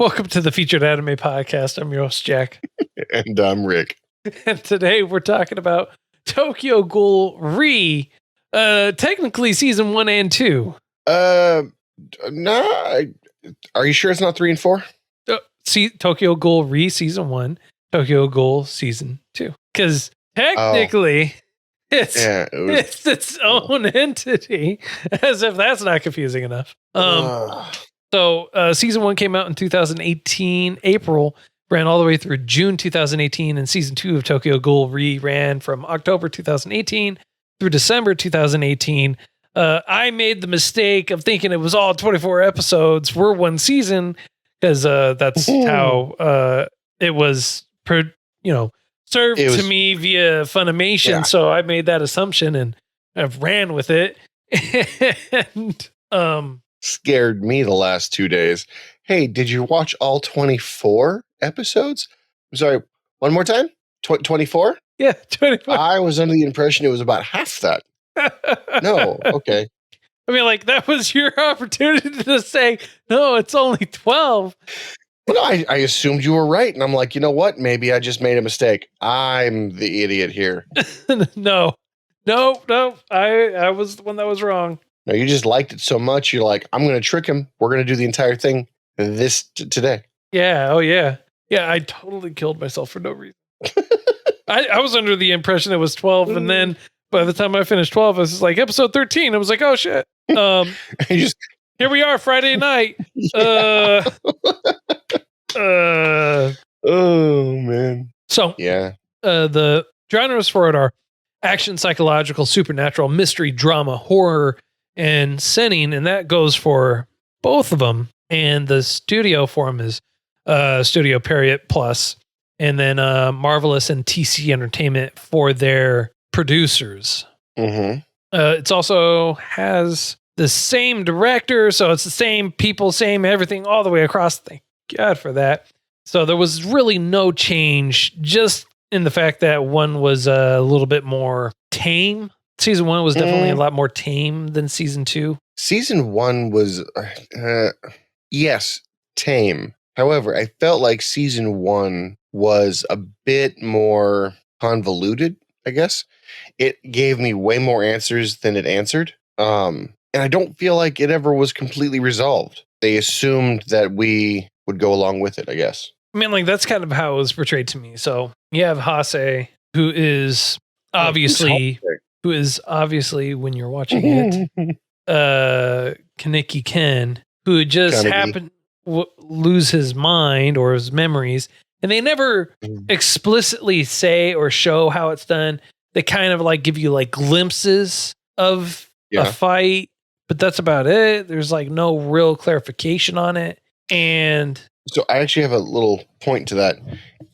Welcome to the Featured Anime Podcast. I'm your host, Jack. And I'm Rick. And today we're talking about Tokyo Ghoul technically season 1 and 2. No. Are you sure it's not 3 and 4? See, Tokyo Ghoul season 1, Tokyo Ghoul season 2. Because technically, it's its own entity, as if that's not confusing enough. So season 1 came out in 2018, April, ran all the way through June 2018, and season 2 of Tokyo Ghoul ran from October 2018 through December 2018. I made the mistake of thinking it was all 24 episodes for one season, because that's how it was served to me via Funimation. Yeah. So I made that assumption and I've ran with it. And scared me the last 2 days. Hey, did you watch all 24 episodes? I'm sorry, one more time? 24? Yeah, 24. I was under the impression it was about half that. No, okay. I mean, like, that was your opportunity to say, no, it's only 12. Well, I assumed you were right. And I'm like, you know what? Maybe I just made a mistake. I'm the idiot here. No. I was the one that was wrong. No, you just liked it so much. You're like, I'm going to trick him. We're going to do the entire thing today. Yeah. Oh, yeah. Yeah, I totally killed myself for no reason. I was under the impression it was 12. And then by the time I finished 12, I was like, episode 13. I was like, oh, shit. Here we are, Friday night. Oh, man. So, yeah. The genres for it are action, psychological, supernatural, mystery, drama, horror, and Seinen, and that goes for both of them. And the studio for them is Studio Pierrot Plus, and then Marvelous and TC Entertainment for their producers. Mm-hmm. It's also has the same director, so it's the same people, same everything all the way across. Thank God for that. So there was really no change, just in the fact that one was a little bit more tame. Season 1 was definitely a lot more tame than season 2. Season 1 was, yes, tame. However, I felt like season 1 was a bit more convoluted, I guess. It gave me way more answers than it answered. And I don't feel like it ever was completely resolved. They assumed that we would go along with it, I guess. I mean, like, that's kind of how it was portrayed to me. So you have Hase, who is obviously, when you're watching it, Kaneki Ken, who just happened to lose his mind or his memories. And they never explicitly say or show how it's done. They kind of like give you like glimpses of a fight, but that's about it. There's like no real clarification on it. And so I actually have a little point to that.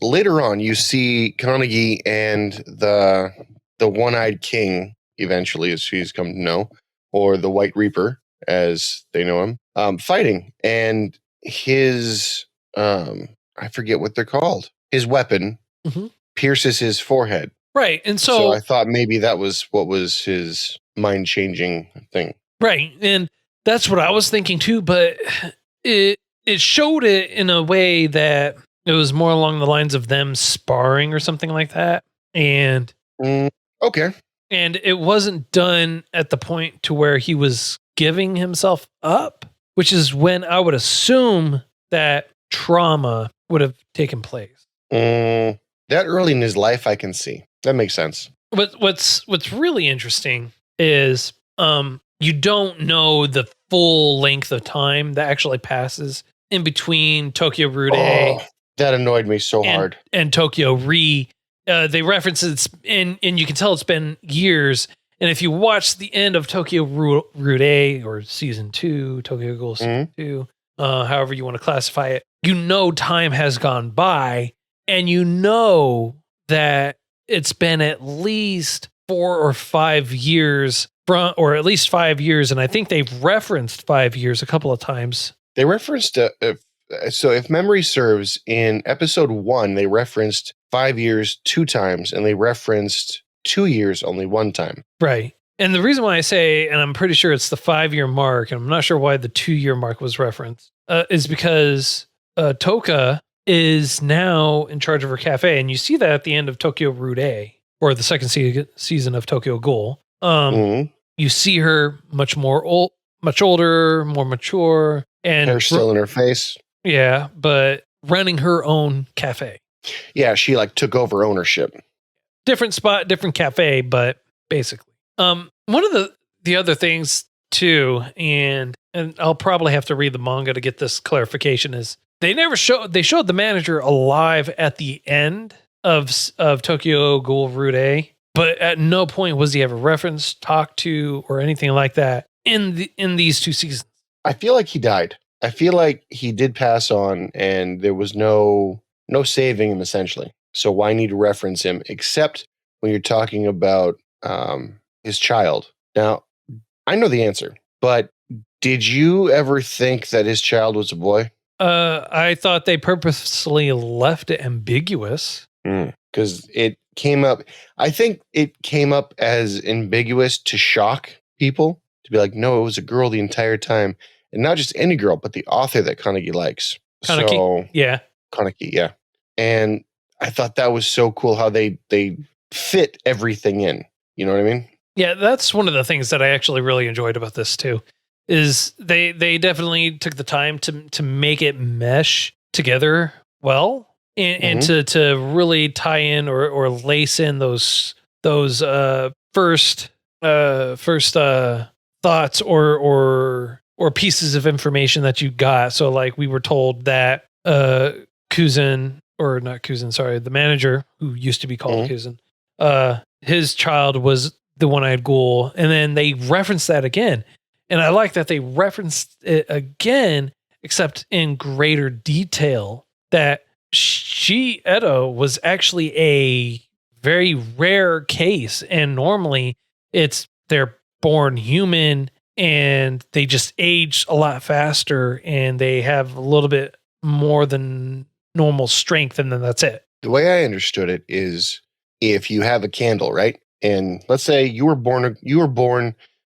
Later on, you see Kaneki and the One-Eyed King, eventually, as he's come to know, or the White Reaper, as they know him, fighting. And his, I forget what they're called. His weapon pierces his forehead. Right. And so I thought maybe that was what was his mind-changing thing. Right. And that's what I was thinking too, but it showed it in a way that it was more along the lines of them sparring or something like that. And okay. And it wasn't done at the point to where he was giving himself up, which is when I would assume that trauma would have taken place. That early in his life, I can see. That makes sense. What's really interesting is you don't know the full length of time that actually passes in between Tokyo Ghoul that annoyed me so hard. And Tokyo Re. They reference it, and you can tell it's been years. And if you watch the end of Tokyo Ghoul or season 2, Tokyo Ghoul season 2, however you want to classify it, you know time has gone by, and you know that it's been at least 4 or 5 years or at least 5 years. And I think they've referenced 5 years a couple of times. They referenced, if memory serves, in episode 1, they referenced 5 years 2 times, and they referenced 2 years only 1 time. Right. And the reason why I say, and I'm pretty sure it's the 5-year mark, and I'm not sure why the 2-year mark was referenced, is because Toka is now in charge of her cafe, and you see that at the end of Tokyo Rude, or the second season of Tokyo Ghoul. You see her much older, more mature, and hair still in her face. Yeah, but running her own cafe. Yeah, she like took over ownership. Different spot, different cafe, but basically. One of the other things too, and I'll probably have to read the manga to get this clarification, is they showed the manager alive at the end of Tokyo Ghoul Rude, but at no point was he ever referenced, talked to, or anything like that in these 2 seasons. I feel like he died. I feel like he did pass on, and there was no saving him essentially. So why need to reference him except when you're talking about his child? Now, I know the answer, but did you ever think that his child was a boy? I thought they purposely left it ambiguous. Because it came up, I think it came up as ambiguous to shock people, to be like, no, it was a girl the entire time. And not just any girl, but the author that Kaneki likes. Kaneki? So, yeah. Kaneki, yeah. And I thought that was so cool how they fit everything in. You know what I mean? Yeah, that's one of the things that I actually really enjoyed about this too, is they definitely took the time to make it mesh together well, and to really tie in or lace in those first thoughts or pieces of information that you got. So like we were told that Kuzan, or not Kuzan, sorry, the manager who used to be called Kuzan, his child was the one-eyed ghoul, and then they referenced that again. And I like that they referenced it again, except in greater detail, that Edo was actually a very rare case. And normally they're born human and they just age a lot faster and they have a little bit more than normal strength, and then that's it. The way I understood it is, if you have a candle, right? And let's say you were born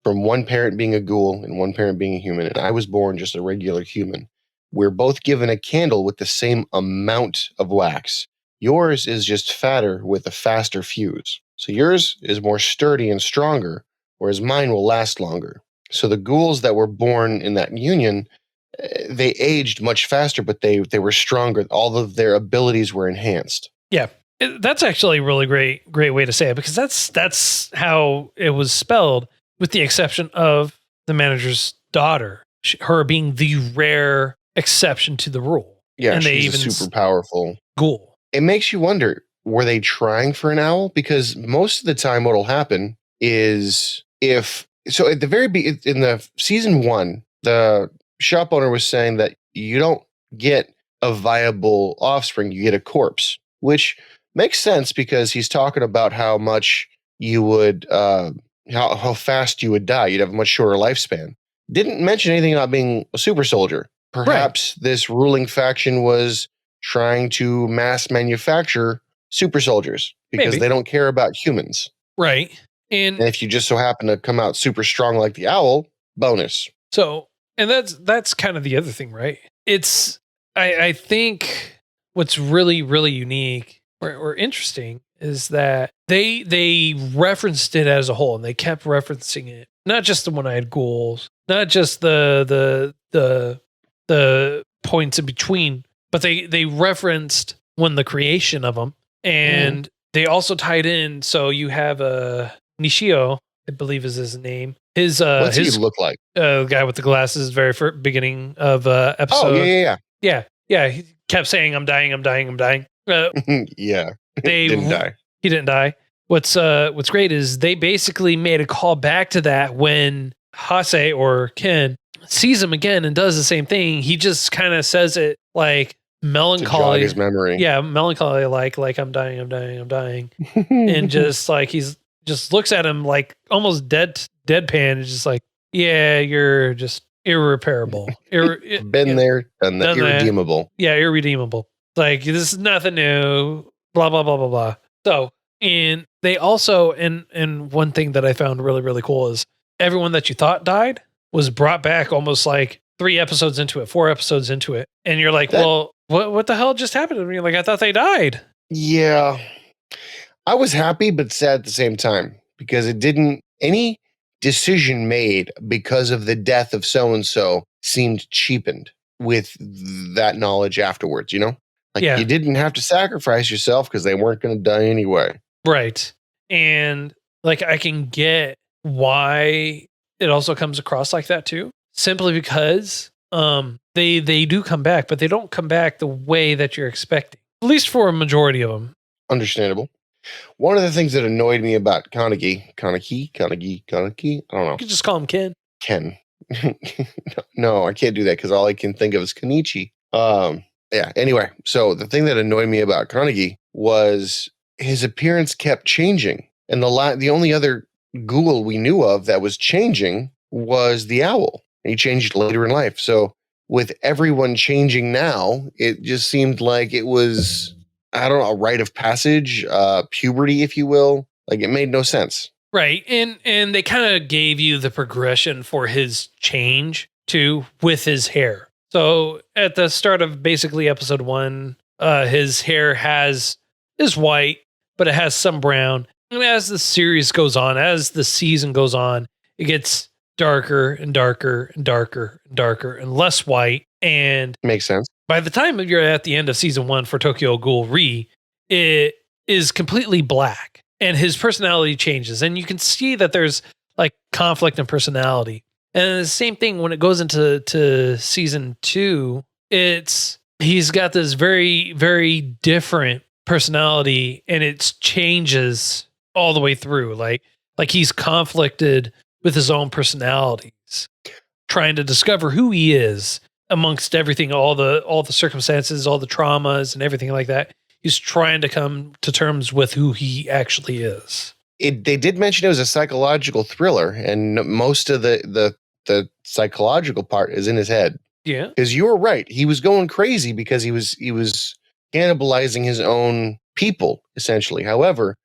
from one parent being a ghoul and one parent being a human, and I was born just a regular human. We're both given a candle with the same amount of wax. Yours is just fatter with a faster fuse. So yours is more sturdy and stronger, whereas mine will last longer. So the ghouls that were born in that union, they aged much faster, but they were stronger. All of their abilities were enhanced. Yeah. That's actually a really great way to say it, because that's how it was spelled, with the exception of the manager's daughter, her being the rare exception to the rule. Yeah, and she's even super powerful ghoul. It makes you wonder, were they trying for an owl? Because most of the time what'll happen is at the very in the season 1, the shop owner was saying that you don't get a viable offspring, you get a corpse, which makes sense because he's talking about how much you would, how fast you would die. You'd have a much shorter lifespan. Didn't mention anything about being a super soldier. Perhaps this ruling faction was trying to mass manufacture super soldiers because they don't care about humans. Right. And if you just so happen to come out super strong like the owl, bonus. So, and that's kind of the other thing, right? I think what's really, really unique or interesting is that they referenced it as a whole, and they kept referencing it. Not just the one-eyed ghouls, not just the points in between, but they referenced the creation of them, and they also tied in. So you have Nishio, I believe is his name. What's he look like? The guy with the glasses, very first beginning of episode. Oh yeah. He kept saying, "I'm dying, I'm dying, I'm dying." Yeah, he didn't die. He didn't die. What's great is they basically made a call back to that when Hase or Ken sees him again and does the same thing. He just kind of says it like melancholy. To jog his memory. Yeah, melancholy, like I'm dying, I'm dying, I'm dying, and just like he's just looks at him like almost deadpan, and just like, yeah, you're just irreparable. Been there, done that. Irredeemable. Yeah, irredeemable. Like, this is nothing new. Blah blah blah blah blah. So, and they also, and one thing that I found really, really cool is everyone that you thought died was brought back almost like 3 episodes into it, 4 episodes into it, and you're like, well, what the hell just happened to me? Like, I thought they died. Yeah. I was happy, but sad at the same time because it didn't, any decision made because of the death of so-and-so seemed cheapened with that knowledge afterwards, you know? Like you didn't have to sacrifice yourself because they weren't going to die anyway. Right. And like, I can get why it also comes across like that too, simply because they do come back, but they don't come back the way that you're expecting, at least for a majority of them. Understandable. One of the things that annoyed me about Kaneki, I don't know. You can just call him Ken. Ken. No, I can't do that because all I can think of is Kenichi. Yeah, anyway, so the thing that annoyed me about Kaneki was his appearance kept changing. And the only other ghoul we knew of that was changing was the owl. He changed later in life. So with everyone changing now, it just seemed like it was, I don't know, a rite of passage, puberty, if you will. Like it made no sense. Right. And they kind of gave you the progression for his change too with his hair. So at the start of basically episode 1, his hair is white, but it has some brown. And as the series goes on, as the season goes on, it gets darker and darker and darker and darker and less white. And makes sense. By the time you're at the end of season 1 for Tokyo Ghoul Re, it is completely black and his personality changes. And you can see that there's like conflict in personality. And the same thing when it goes into season 2, he's got this very, very different personality and it changes all the way through. Like he's conflicted with his own personalities, trying to discover who he is amongst everything, all the circumstances, all the traumas and everything like that. He's trying to come to terms with who he actually is. They did mention it was a psychological thriller, and most of the psychological part is in his head. Yeah, because you were right. He was going crazy because he was cannibalizing his own people, essentially. However,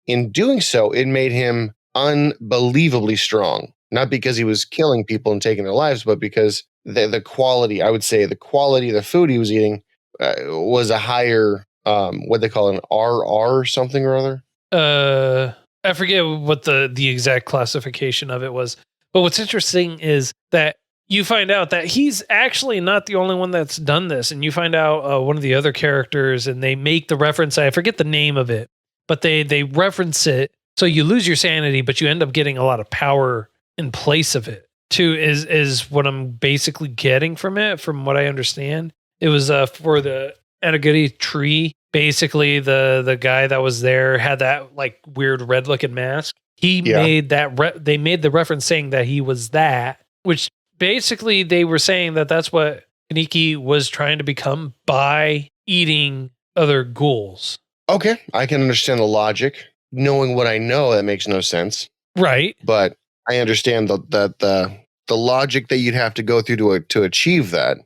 in doing so, it made him unbelievably strong. Not because he was killing people and taking their lives, but because the quality, I would say, the quality of the food he was eating was a higher, what they call an RR something or other. I forget what the exact classification of it was. But what's interesting is that you find out that he's actually not the only one that's done this. And you find out one of the other characters, and they make the reference. I forget the name of it, but they reference it. So you lose your sanity, but you end up getting a lot of power in place of it. Too is what I'm basically getting from it, from what I understand. It was for the Anaguri tree. Basically, the guy that was there had that like weird red looking mask. He made that. They made the reference saying that he was that, which basically they were saying that that's what Kaneki was trying to become by eating other ghouls. Okay, I can understand the logic. Knowing what I know, that makes no sense. Right, but I understand the logic that you'd have to go through to achieve that.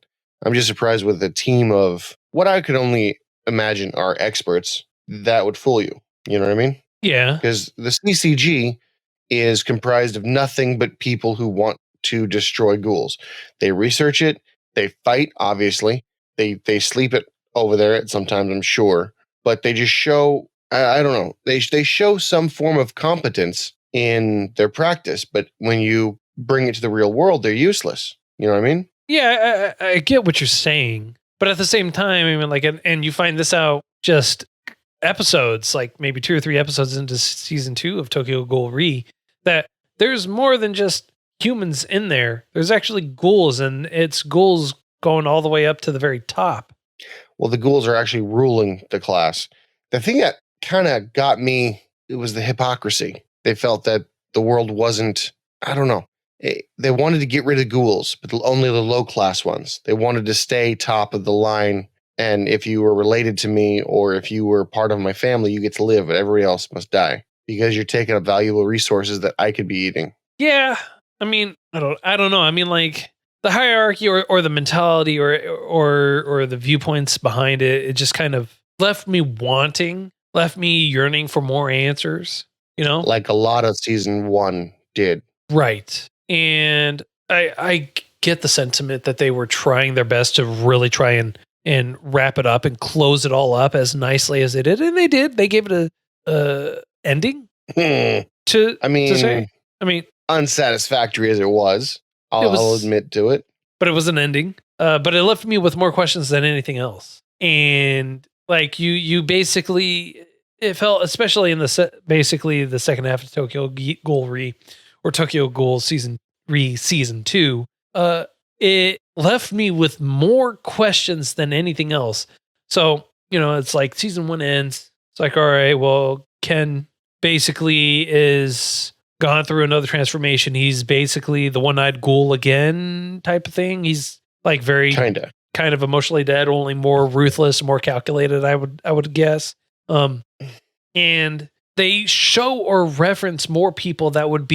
I'm just surprised with a team of what I could only imagine are experts that would fool you. You know what I mean? Yeah. Because the CCG is comprised of nothing but people who want to destroy ghouls. They research it. They fight, obviously. They sleep it over there sometimes, I'm sure. But they just show, I don't know, they show some form of competence in their practice, but when you bring it to the real world, they're useless. You know what I mean? Yeah, I get what you're saying, but at the same time, I mean, like, and you find this out just episodes, like maybe 2 or 3 episodes into season 2 of Tokyo Ghoul Re, that there's more than just humans in there. There's actually ghouls, and it's ghouls going all the way up to the very top. Well, the ghouls are actually ruling the class. The thing that kind of got me, it was the hypocrisy. They felt that the world wasn't, I don't know. They wanted to get rid of ghouls, but only the low class ones. They wanted to stay top of the line. And if you were related to me or if you were part of my family, you get to live, but everybody else must die because you're taking up valuable resources that I could be eating. Yeah. I mean, I don't know. I mean, like the hierarchy or the mentality or the viewpoints behind it, it just kind of left me yearning for more answers, you know? Like a lot of season 1 did. Right. And I get the sentiment that they were trying their best to really try and wrap it up and close it all up as nicely as they did. And they did. They gave it a ending to say. I mean, unsatisfactory as it was. I'll admit to it. But it was an ending. But it left me with more questions than anything else. And like you basically, it felt, especially in the second half of Tokyo Ghoul or Tokyo Ghoul season 2, it left me with more questions than anything else. So, it's like season 1 ends. It's like, all right, well, Ken basically is gone through another transformation. He's basically the one-eyed ghoul again type of thing. He's like very kind of emotionally dead, only more ruthless, more calculated, I would guess. And they show or reference more people that would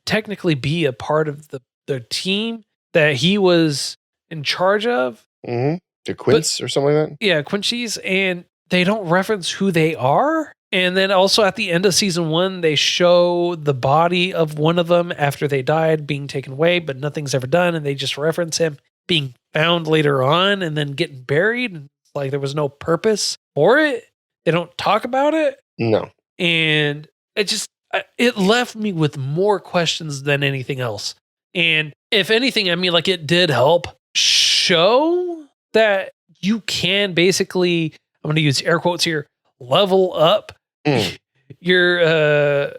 technically be a part of the team that he was in charge of. Mm-hmm. The Quints or something like that? Yeah, Quincies, and they don't reference who they are. And then also at the end of season 1, they show the body of one of them after they died being taken away, but nothing's ever done. And they just reference him being found later on and then getting buried. And it's like there was no purpose for it. They don't talk about it. No. And it left me with more questions than anything else. And if anything, I mean, like, it did help show that you can basically, I'm going to use air quotes here, level up your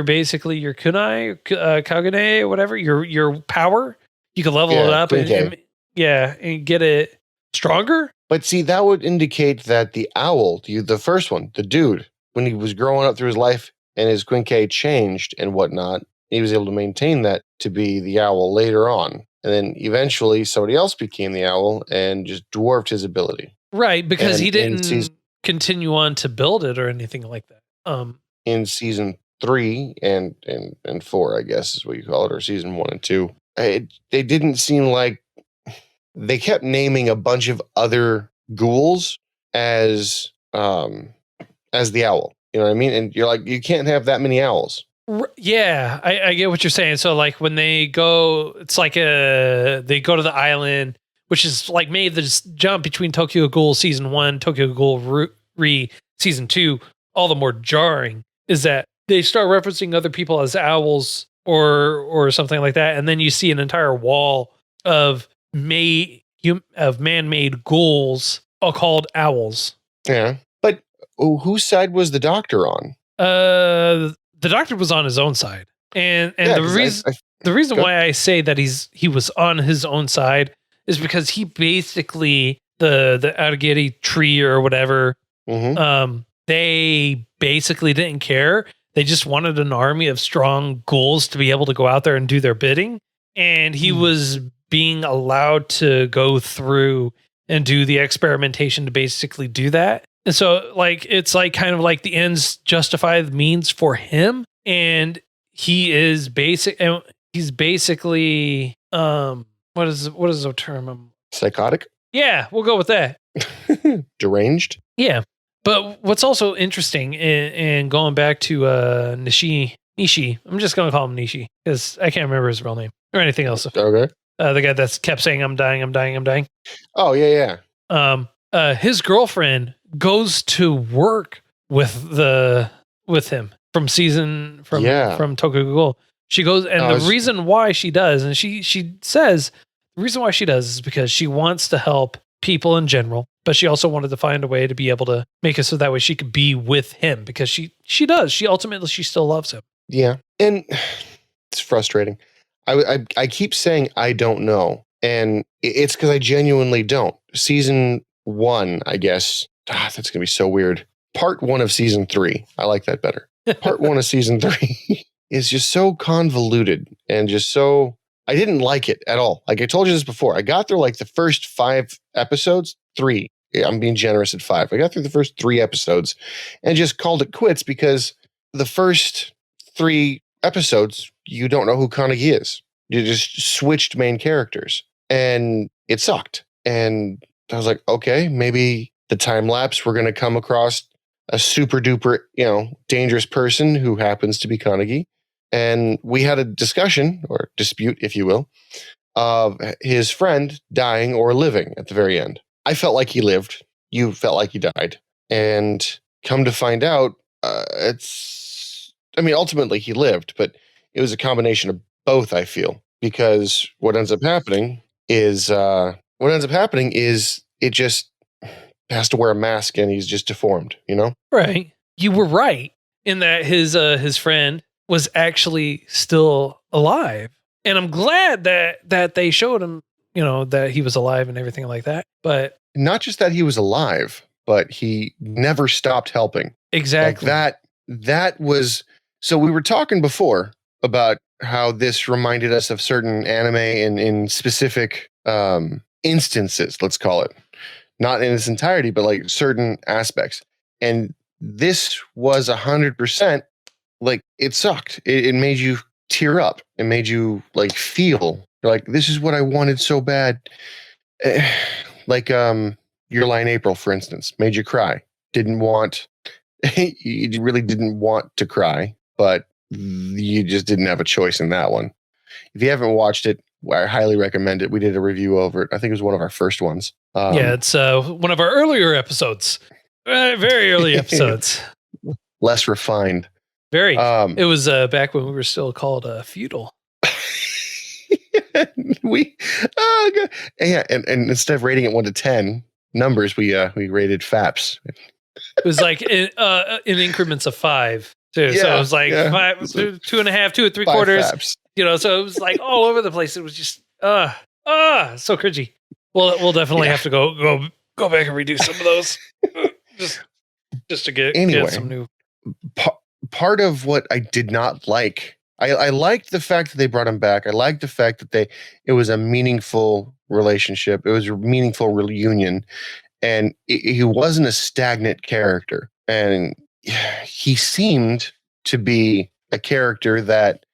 basically your kunai, kagune, or whatever, your power. You can level it up and get it stronger. But see, that would indicate that the owl, the first one, the dude, when he was growing up through his life and his Quinque changed and whatnot, he was able to maintain that to be the owl later on. And then eventually somebody else became the owl and just dwarfed his ability. Right, because he didn't continue on to build it or anything like that. In season 3 and 4, I guess is what you call it, or season 1 and 2, they didn't seem like they kept naming a bunch of other ghouls as the owl. You know what I mean? And you're like, you can't have that many owls. Yeah, I get what you're saying. So like when they go, it's like they go to the island, which is like made this jump between Tokyo Ghoul season 1, Tokyo Ghoul Re season 2, all the more jarring is that they start referencing other people as owls or something like that, and then you see an entire wall of man-made ghouls all called owls. Yeah, but whose side was the doctor on? The doctor was on his own side, and the reason why I say that he was on his own side is because he basically the Aragiri tree or whatever. Mm-hmm. They basically didn't care. They just wanted an army of strong ghouls to be able to go out there and do their bidding, and he was being allowed to go through and do the experimentation to basically do that. And so like, it's like kind of like the ends justify the means for him. And he's basically, what is the term? Psychotic? Yeah, we'll go with that. Deranged? Yeah. But what's also interesting and going back to Nishi, I'm just going to call him Nishi because I can't remember his real name or anything else. Okay. The guy that's kept saying, I'm dying. Oh, yeah. His girlfriend goes to work with him from Tokyo Ghoul. She goes, and the reason why she does, and she says the reason why she does is because she wants to help people in general, but she also wanted to find a way to be able to make it so that way she could be with him because she does. She ultimately still loves him. Yeah, and it's frustrating. I keep saying I don't know, and it's because I genuinely don't. Season 1, I guess. That's gonna be so weird. Part 1 of season 3. I like that better. Part 1 of season 3 is just so convoluted and just so. I didn't like it at all. Like I told you this before. I got through like the first 5 episodes. 3. Yeah, I'm being generous at 5. I got through the first 3 episodes and just called it quits because the first 3 episodes, you don't know who Kanagi is. You just switched main characters and it sucked. And I was like, okay, maybe the time lapse, we're going to come across a super duper, dangerous person who happens to be Kanagi. And we had a discussion or dispute, if you will, of his friend dying or living at the very end. I felt like he lived. You felt like he died. And come to find out, ultimately he lived, but it was a combination of both, I feel, because what ends up happening is it just has to wear a mask and he's just deformed, you know? Right. You were right in that his friend was actually still alive. And I'm glad that they showed him, that he was alive and everything like that. But not just that he was alive, but he never stopped helping. Exactly. Like that was, so we were talking before about how this reminded us of certain anime in specific instances, let's call it. Not in its entirety, but like certain aspects. And this was 100% like it sucked. It made you tear up. It made you like feel like this is what I wanted so bad. Like Your Lie in April, for instance, made you cry. You really didn't want to cry, but you just didn't have a choice in that one. If you haven't watched it, I highly recommend it. We did a review over it. I think it was one of our first ones. It's one of our earlier episodes. Very early episodes. Less refined. Very. It was back when we were still called feudal. And instead of rating it 1 to 10 numbers, we rated FAPs. It was like in increments of 5 too. Yeah, so it was like 5, 2.5, 2 3/4. FAPs. So it was like all over the place. It was just so cringy. We'll definitely have to go back and redo some of those just to get some new. Part of what I did not like, I liked the fact that they brought him back. I liked the fact that it was a meaningful relationship. It was a meaningful reunion, and he wasn't a stagnant character. And he seemed to be a character that,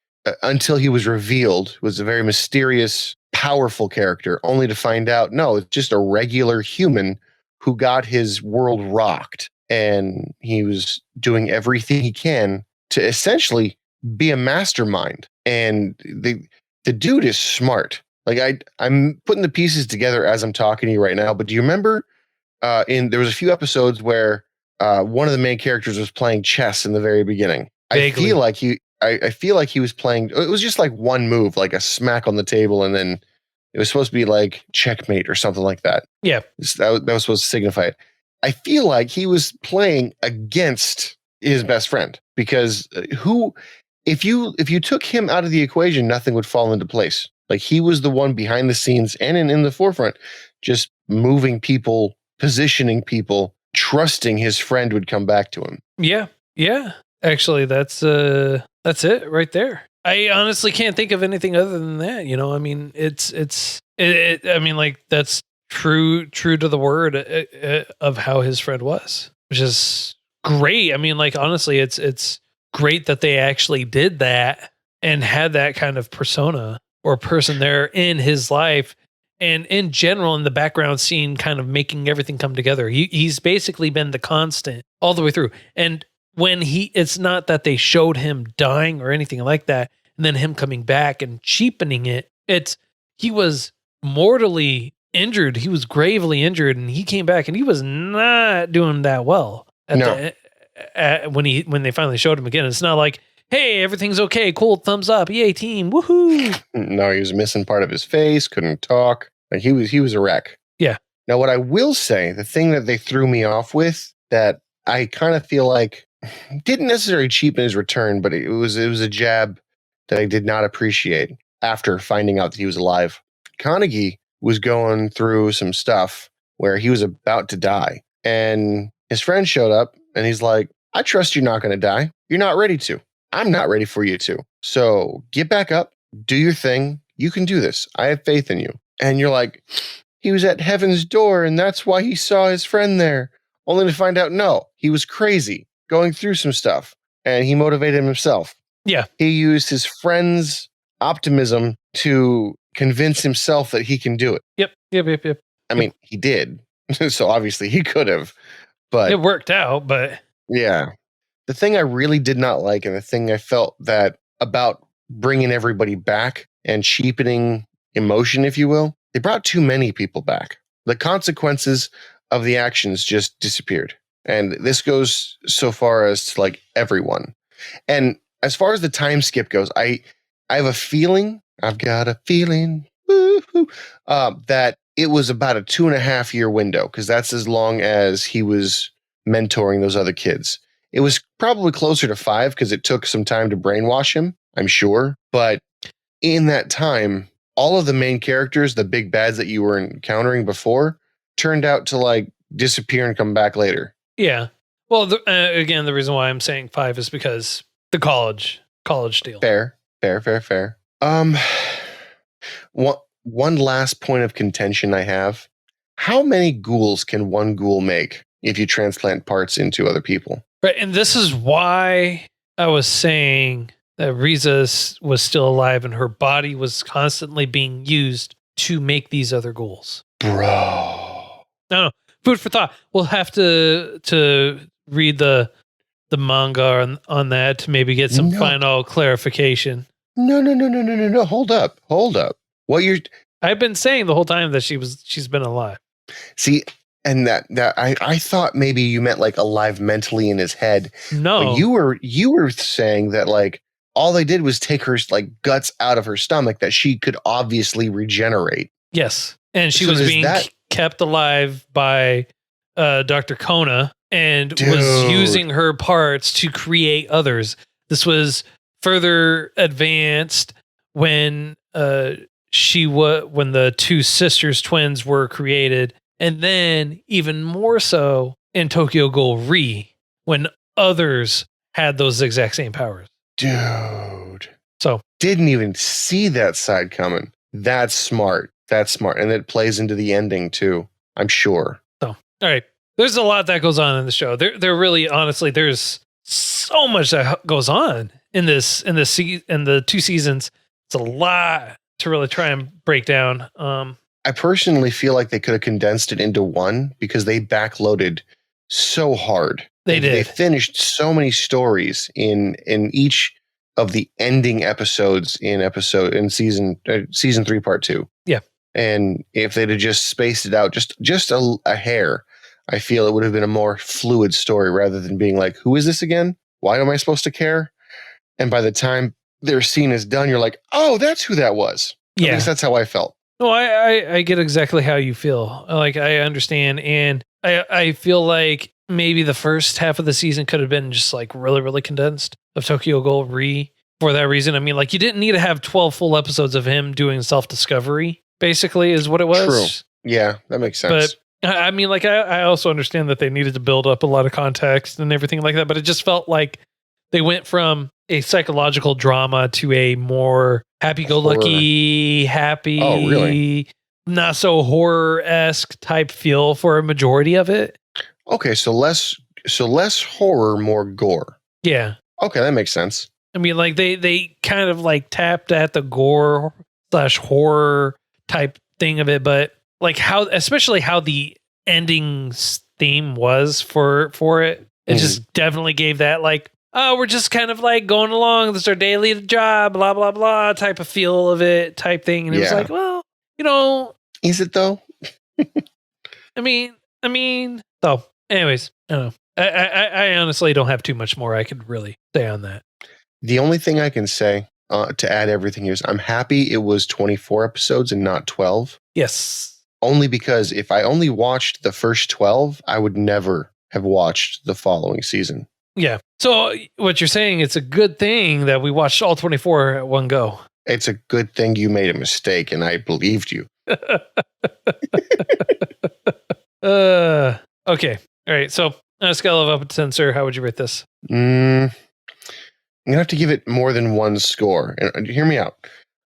until he was revealed, was a very mysterious, powerful character, only to find out, no, it's just a regular human who got his world rocked. And he was doing everything he can to essentially be a mastermind. And the dude is smart. Like I'm putting the pieces together as I'm talking to you right now. But do you remember there was a few episodes where one of the main characters was playing chess in the very beginning? Vaguely. I feel like he was playing. It was just like one move, like a smack on the table, and then it was supposed to be like checkmate or something like that. Yeah, that was supposed to signify it. I feel like he was playing against his best friend, because if you took him out of the equation, nothing would fall into place. Like, he was the one behind the scenes and in the forefront, just moving people, positioning people, trusting his friend would come back to him. Yeah. Actually, that's it right there. I honestly can't think of anything other than that. I mean, I mean, like, that's true to the word of how his friend was, which is great. I mean, like, honestly, it's great that they actually did that and had that kind of persona or person there in his life, and in general in the background scene, kind of making everything come together. He's basically been the constant all the way through. And when it's not that they showed him dying or anything like that, and then him coming back and cheapening it. He was mortally injured. He was gravely injured, and he came back, and he was not doing that well. When they finally showed him again, it's not like, hey, everything's okay, cool, thumbs up, yay, team, woohoo. No, he was missing part of his face, couldn't talk. Like, he was a wreck. Yeah. Now, what I will say, the thing that they threw me off with, that I kind of feel like didn't necessarily cheapen his return, but it was a jab that I did not appreciate after finding out that he was alive. Kanagi was going through some stuff where he was about to die, and his friend showed up, and he's like, I trust you're not going to die. You're not ready to. I'm not ready for you to. So get back up, do your thing. You can do this. I have faith in you. And you're like, he was at heaven's door, and that's why he saw his friend there. Only to find out, no, he was crazy, going through some stuff, and he motivated himself. Yeah. He used his friend's optimism to convince himself that he can do it. Yep. I mean, he did. So obviously he could have, but it worked out. But yeah, the thing I really did not like, and the thing I felt that about bringing everybody back and cheapening emotion, if you will. They brought too many people back. The consequences of the actions just disappeared. And this goes so far as to like everyone. And as far as the time skip goes, I have a feeling, I've got a feeling that it was about a 2.5 year window, because that's as long as he was mentoring those other kids. It was probably closer to 5 because it took some time to brainwash him, I'm sure. But in that time, all of the main characters, the big bads that you were encountering before, turned out to like disappear and come back later. Yeah. Well, again, the reason why I'm saying 5 is because the college deal. Fair. One last point of contention I have. How many ghouls can one ghoul make if you transplant parts into other people? Right. And this is why I was saying that Riza was still alive and her body was constantly being used to make these other ghouls. Bro. No. Food for thought. We'll have to read the manga on that to maybe get some final clarification. No. Hold up. I've been saying the whole time that she's been alive. See, and that I thought maybe you meant like alive mentally in his head. No. But you were saying that like all they did was take her like guts out of her stomach that she could obviously regenerate. Yes. And she was being kept alive by Dr. Kona and was using her parts to create others. This was further advanced when when the two sisters twins were created, and then even more so in Tokyo Ghoul Re when others had those exact same powers. Dude. So didn't even see that side coming. That's smart. And it plays into the ending too, I'm sure. So, all right. There's a lot that goes on in the show. There really, honestly, there's so much that goes on in the 2 seasons. It's a lot to really try and break down. I personally feel like they could have condensed it into one because they backloaded so hard. They did. They finished so many stories in each of the ending episodes in season 3 part 2. Yeah. And if they'd have just spaced it out just a hair, I feel it would have been a more fluid story rather than being like, who is this again? Why am I supposed to care? And by the time their scene is done, you're like, oh, that's who that was. Yeah. At least that's how I felt. No, I get exactly how you feel. Like, I understand. And I feel like maybe the first half of the season could have been just like really, really condensed of Tokyo Ghoul Re for that reason. I mean, like, you didn't need to have 12 full episodes of him doing self-discovery, basically, is what it was. True. Yeah, that makes sense. But I mean, like, I also understand that they needed to build up a lot of context and everything like that, but it just felt like they went from a psychological drama to a more happy-go-lucky, happy, really? Not so horror-esque type feel for a majority of it. Okay, so less horror, more gore. Yeah. Okay, that makes sense. I mean, like, they kind of like tapped at the gore / horror type thing of it, but like especially how the ending theme was for it. It just definitely gave that like, oh, we're just kind of like going along. This is our daily job, blah, blah, blah type of feel of it type thing. And it was like, well, is it though? I mean, so anyways, I don't know. I honestly don't have too much more I could really say on that. The only thing I can say to add everything here is I'm happy it was 24 episodes and not 12. Yes. Only because if I only watched the first 12, I would never have watched the following season. Yeah. So what you're saying, it's a good thing that we watched all 24 at one go. It's a good thing you made a mistake and I believed you. Okay. All right. So on a scale of up to 10, sir, how would you rate this? I'm going to have to give it more than one score. And hear me out.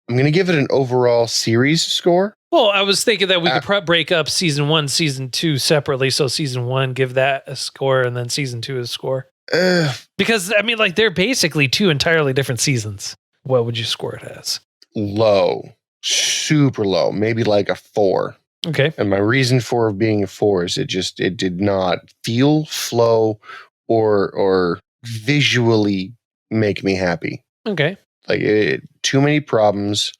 I'm going to give it an overall series score. Well, I was thinking that we could break up season 1, season 2 separately. So season 1, give that a score, and then season 2 a score. Because, I mean, like, they're basically 2 entirely different seasons. What would you score it as? Low. Super low. Maybe like a 4. Okay. And my reason for being a 4 is it did not feel, flow, or visually make me happy. Okay. Like, too many problems.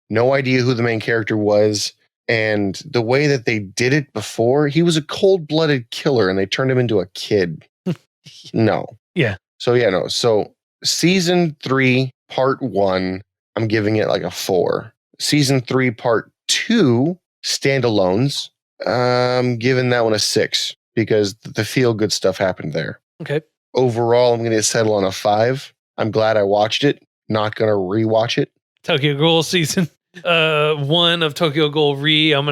no idea who the main character was. And the way that they did it before, he was a cold-blooded killer and they turned him into a kid. No. Yeah. So, yeah, no. So, season 3, part 1, I'm giving it like a 4. Season 3, part 2, standalones, I'm giving that one a 6 because the feel-good stuff happened there. Okay. Overall, I'm going to settle on a 5. I'm glad I watched it. Not going to rewatch it. Tokyo Ghoul season 1 of Tokyo Ghoul I'm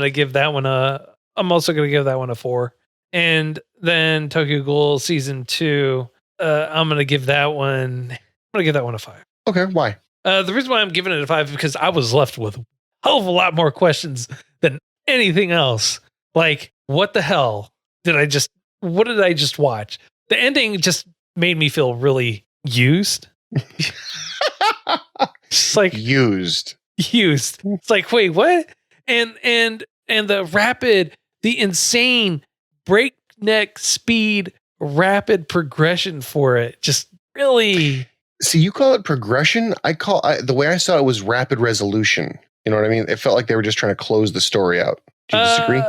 also going to give that one a 4. And then Tokyo Ghoul season 2, I'm going to give that one a 5. Okay, why? The reason why I'm giving it a 5 is because I was left with a hell of a lot more questions than anything else. Like, what the hell what did I just watch? The ending just made me feel really used. It's like used. It's like, wait, what? And the insane breakneck speed, rapid progression for it just really. See, you call it progression. The way I saw it was rapid resolution. You know what I mean? It felt like they were just trying to close the story out. Do you disagree?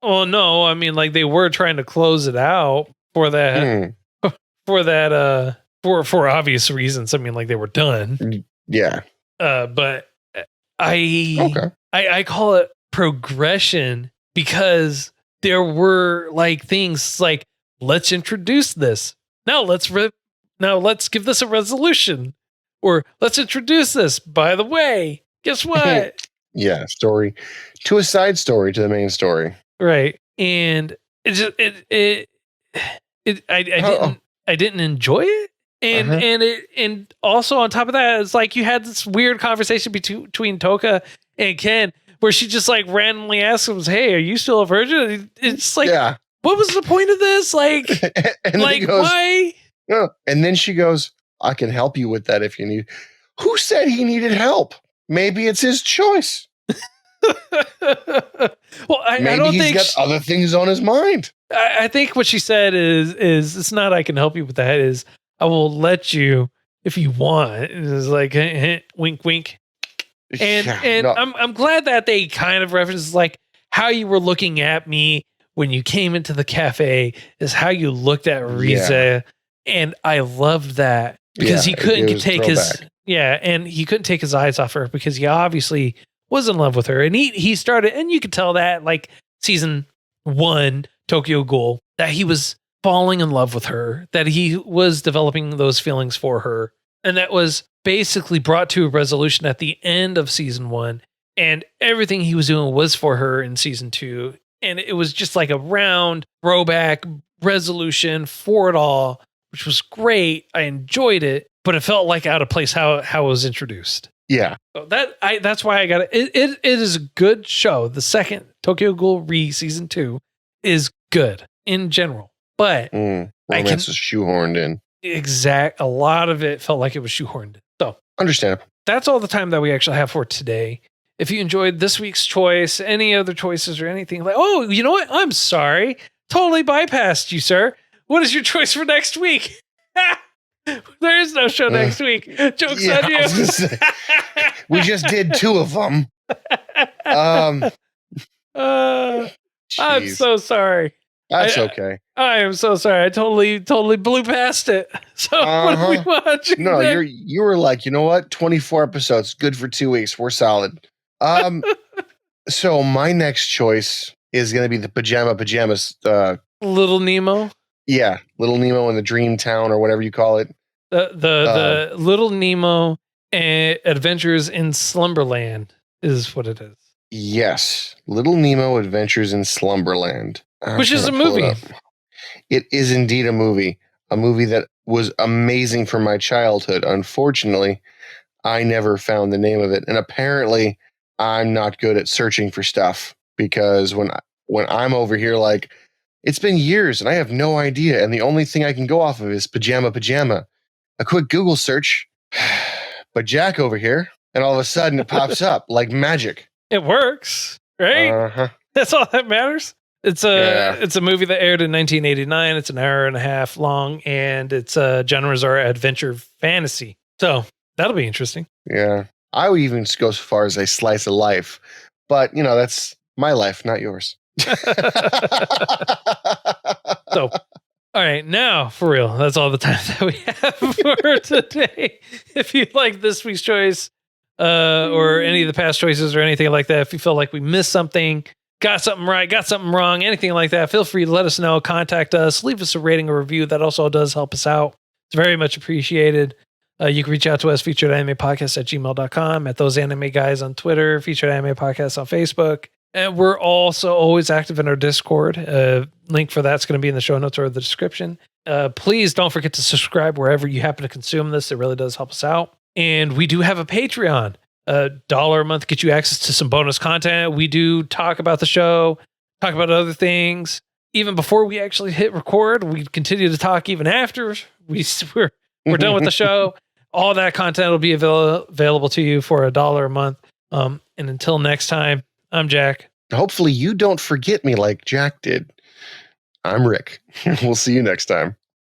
Well, no. I mean, like they were trying to close it out for that. For obvious reasons. I mean, like they were done. Yeah. But I call it progression because there were like things like, let's introduce this. Now let's give this a resolution, or let's introduce this. By the way, guess what? Yeah, story to a side story to the main story. Right. And I didn't enjoy it. And also on top of that, it's like you had this weird conversation between Toka and Ken where she just like randomly asks him, "Hey, are you still a virgin?" It's like, what was the point of this? Like, and like goes, why? No. And then she goes, "I can help you with that if you need." Who said he needed help? Maybe it's his choice. Well, I don't think he's got other things on his mind. I think what she said is it's not I can help you with that, is I will let you if you want. It's like wink, wink. And no. I'm glad that they kind of reference like how you were looking at me when you came into the cafe is how you looked at Rize. Yeah. And I loved that because he couldn't take he couldn't take his eyes off her because he obviously was in love with her. And he started, and you could tell that like season 1 Tokyo Ghoul, that he was falling in love with her, that he was developing those feelings for her. And that was basically brought to a resolution at the end of season 1. And everything he was doing was for her in season 2. And it was just like a round throwback resolution for it all, which was great. I enjoyed it, but it felt like out of place how it was introduced. Yeah. So that's why I got it. It is a good show. The second Tokyo Ghoul season 2 is good in general, but romance is shoehorned in. A lot of it felt like it was shoehorned in. So understandable. That's all the time that we actually have for today. If you enjoyed this week's choice, any other choices or anything like, oh, you know what? I'm sorry. Totally bypassed you, sir. What is your choice for next week? There is no show next week. Joke's on you. We just did 2 of them. I'm so sorry. That's okay. I am so sorry. I totally blew past it. So what are we watching? No, you were like, you know what? 24 episodes, good for 2 weeks. We're solid. So my next choice is going to be the pajamas. Little Nemo. Yeah, Little Nemo in the Dream Town or whatever you call it. The Little Nemo Adventures in Slumberland is what it is. Yes, Little Nemo Adventures in Slumberland, which is a movie. It is indeed a movie that was amazing from my childhood. Unfortunately, I never found the name of it, and apparently, I'm not good at searching for stuff because when I'm over here, like it's been years and I have no idea, and the only thing I can go off of is pajama. A quick Google search, but Jack over here, and all of a sudden it pops up like magic. It works, right? Uh-huh. That's all that matters. It's a movie that aired in 1989. It's an hour and a half long, and its genres are adventure fantasy. So that'll be interesting. Yeah. I would even go so far as a slice of life. But, that's my life, not yours. So, all right, now for real, that's all the time that we have for today. If you like this week's choice, or any of the past choices or anything like that, if you feel like we missed something, got something right, got something wrong, anything like that, feel free to let us know, contact us, leave us a rating or review. That also does help us out. It's very much appreciated. You can reach out to us, featuredanimepodcast@gmail.com, at Those Anime Guys on Twitter, Featured Anime Podcast on Facebook. And we're also always active in our Discord. Link for that's going to be in the show notes or the description. Please don't forget to subscribe wherever you happen to consume this. It really does help us out. And we do have a Patreon. $1 a month gets you access to some bonus content. We do talk about the show, talk about other things. Even before we actually hit record, we continue to talk even after we're done with the show. All that content will be available to you for $1 a month. And until next time, I'm Jack. Hopefully you don't forget me like Jack did. I'm Rick. We'll see you next time.